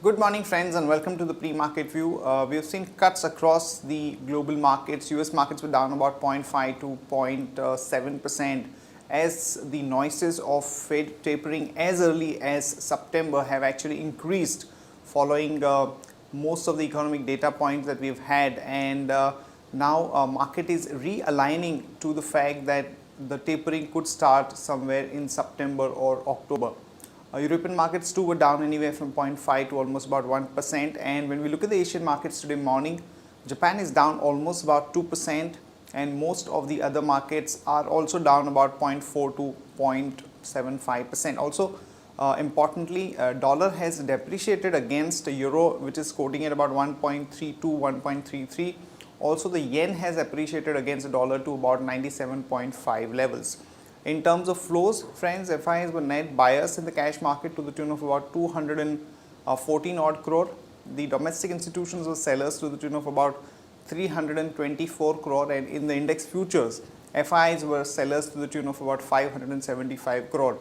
Good morning friends and welcome to the pre-market view. We have seen cuts across the global markets. US markets were down about 0.5 to 0.7% as the noises of Fed tapering as early as September have actually increased following most of the economic data points that we've had, and now market is realigning to the fact that the tapering could start somewhere in September or October. European markets too were down anywhere from 0.5 to almost about 1%, and when we look at the Asian markets today morning, Japan is down almost about 2%, and most of the other markets are also down about 0.4 to 0.75%. Also importantly, dollar has depreciated against euro, which is quoting at about 1.32, 1.33. Also the yen has appreciated against the dollar to about 97.5 levels. In terms of flows, friends, FIs were net buyers in the cash market to the tune of about 214 odd crore. The domestic institutions were sellers to the tune of about 324 crore, and in the index futures, FIs were sellers to the tune of about 575 crore.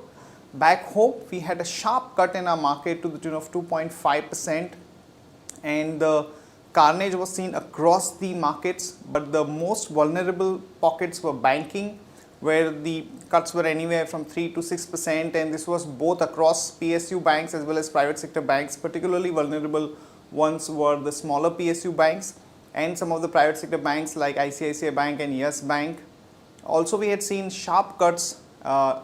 Back home, we had a sharp cut in our market to the tune of 2.5%, and the carnage was seen across the markets, but the most vulnerable pockets were banking, where the cuts were anywhere from 3 to 6%, and this was both across PSU banks as well as private sector banks. Particularly vulnerable ones were the smaller PSU banks and some of the private sector banks like ICICI Bank and Yes Bank. Also, we had seen sharp cuts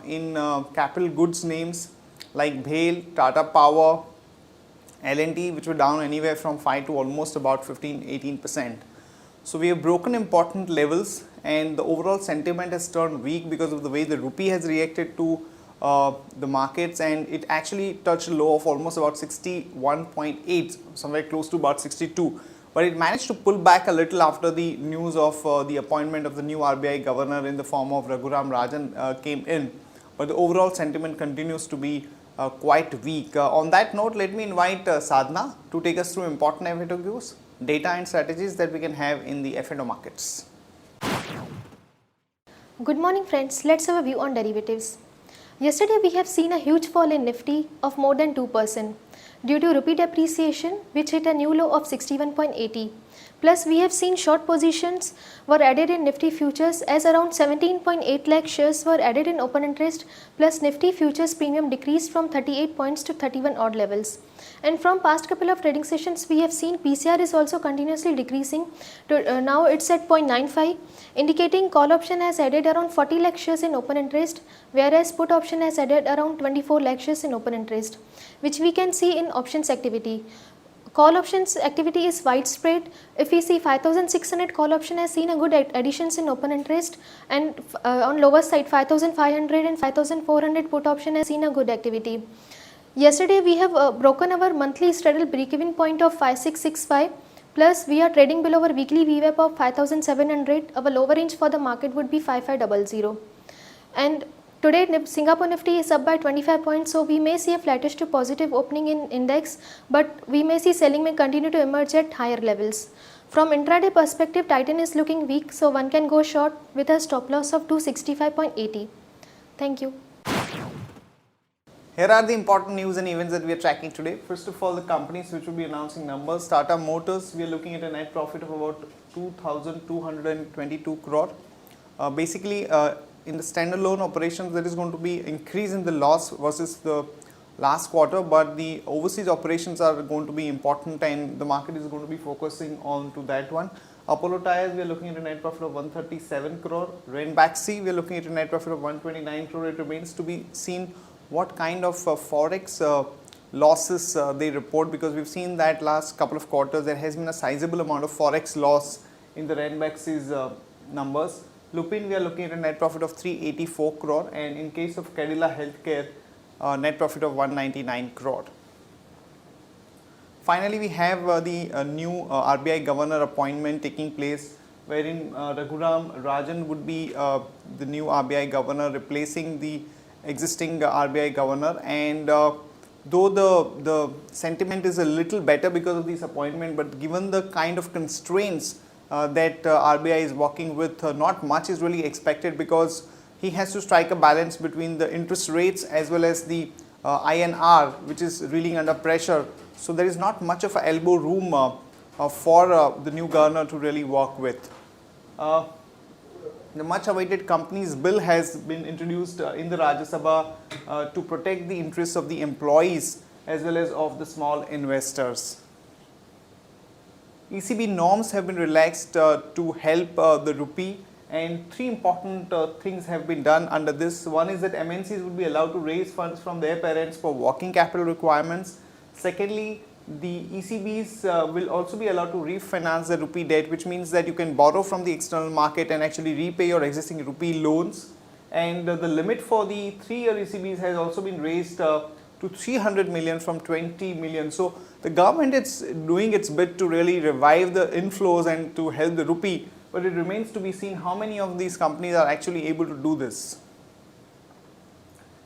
in capital goods names like BHEL, Tata Power, L&T, which were down anywhere from 5 to almost about 15-18%. So we have broken important levels, and the overall sentiment has turned weak because of the way the rupee has reacted to the markets, and it actually touched a low of almost about 61.8, somewhere close to about 62. But it managed to pull back a little after the news of the appointment of the new RBI governor in the form of Raghuram Rajan came in. But the overall sentiment continues to be quite weak. On that note, let me invite Sadhna to take us through important F&O views, data and strategies that we can have in the F&O markets. Good morning friends, let's have a view on derivatives. Yesterday we have seen a huge fall in Nifty of more than 2% due to rupee depreciation, which hit a new low of 61.80. Plus we have seen short positions were added in Nifty futures as around 17.8 lakh shares were added in open interest, plus Nifty futures premium decreased from 38 points to 31 odd levels. And from past couple of trading sessions, we have seen PCR is also continuously decreasing to now it's at 0.95, indicating call option has added around 40 lakh shares in open interest, whereas put option has added around 24 lakh shares in open interest, which we can see in options activity. Call options activity is widespread. If we see 5600 call option has seen a good additions in open interest, and on lower side 5500 and 5400 put option has seen a good activity. Yesterday we have broken our monthly straddle break-even point of 5665, plus we are trading below our weekly VWAP of 5700. Our lower range for the market would be 5500. And today Singapore Nifty is up by 25 points, so we may see a flattish to positive opening in index, but we may see selling may continue to emerge at higher levels. From intraday perspective, Titan is looking weak, so one can go short with a stop loss of 265.80. Thank you. Here are the important news and events that we are tracking today. First of all, the companies which will be announcing numbers. Tata Motors, we are looking at a net profit of about 2,222 crore. Basically, in the standalone operations, there is going to be increase in the loss versus the last quarter, but the overseas operations are going to be important, and the market is going to be focusing on to that one. Apollo Tyres, we are looking at a net profit of 137 crore. Ranbaxy, we are looking at a net profit of 129 crore. It remains to be seen what kind of forex losses they report, because we've seen that last couple of quarters there has been a sizable amount of forex loss in the Ranbaxy's numbers. Lupin, we are looking at a net profit of 384 crore, and in case of Cadila Healthcare, net profit of 199 crore. Finally, we have the new RBI governor appointment taking place, wherein Raghuram Rajan would be the new RBI governor, replacing the existing RBI governor. And though the sentiment is a little better because of this appointment, but given the kind of constraints that RBI is working with, not much is really expected, because he has to strike a balance between the interest rates as well as the INR, which is reeling under pressure. So there is not much of a elbow room for the new governor to really work with. The much awaited companies bill has been introduced in the Rajya Sabha to protect the interests of the employees as well as of the small investors. ECB norms have been relaxed to help the rupee, and three important things have been done under this. One is that MNCs would be allowed to raise funds from their parents for working capital requirements. Secondly, the ECBs will also be allowed to refinance the rupee debt, which means that you can borrow from the external market and actually repay your existing rupee loans. And the limit for the 3-year ECBs has also been raised to 300 million from 20 million. So the government is doing its bit to really revive the inflows and to help the rupee, but it remains to be seen how many of these companies are actually able to do this.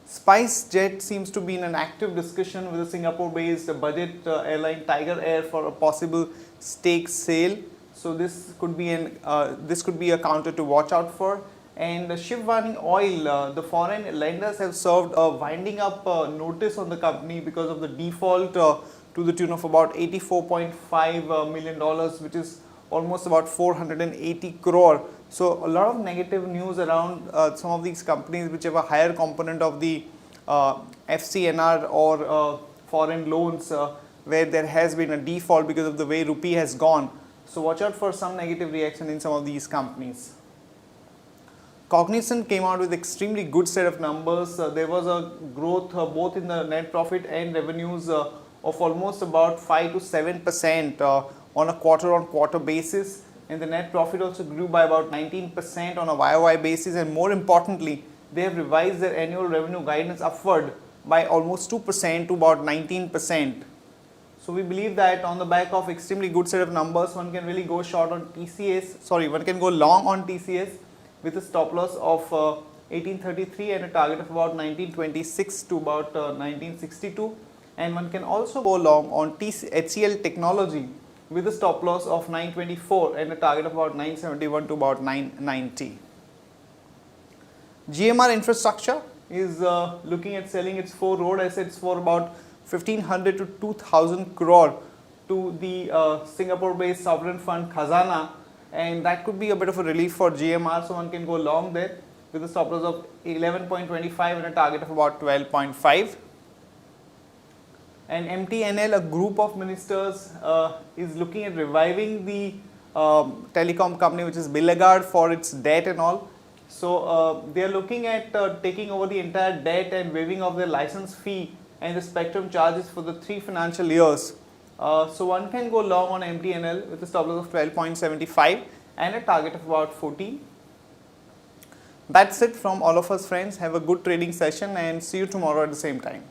SpiceJet seems to be in an active discussion with a Singapore-based budget airline Tiger Air for a possible stake sale. So this could be a counter to watch out for. And Shivwani Oil, the foreign lenders have served a winding up notice on the company because of the default to the tune of about $84.5 million, which is almost about 480 crore. So a lot of negative news around some of these companies which have a higher component of the FCNR or foreign loans where there has been a default because of the way rupee has gone. So watch out for some negative reaction in some of these companies. Cognizant came out with extremely good set of numbers. There was a growth both in the net profit and revenues of almost about 5 to 7% on a quarter-on-quarter basis, and the net profit also grew by about 19% on a YOY basis, and more importantly, they have revised their annual revenue guidance upward by almost 2% to about 19%. So we believe that on the back of extremely good set of numbers, one can really go short on one can go long on TCS with a stop loss of 1833 and a target of about 1926 to about 1962, and one can also go long on HCL Technology with a stop loss of 924 and a target of about 971 to about 990. GMR Infrastructure is looking at selling its 4 road assets for about 1500 to 2000 crore to the Singapore-based sovereign fund Khazanah, and that could be a bit of a relief for GMR, so one can go long there with a stop loss of 11.25 and a target of about 12.5. And MTNL, a group of ministers, is looking at reviving the telecom company which is Billagard for its debt and all. So they are looking at taking over the entire debt and waiving off their license fee and the spectrum charges for the 3 financial years. So one can go long on MTNL with a stop loss of 12.75 and a target of about 14. That's it from all of us, friends. Have a good trading session and see you tomorrow at the same time.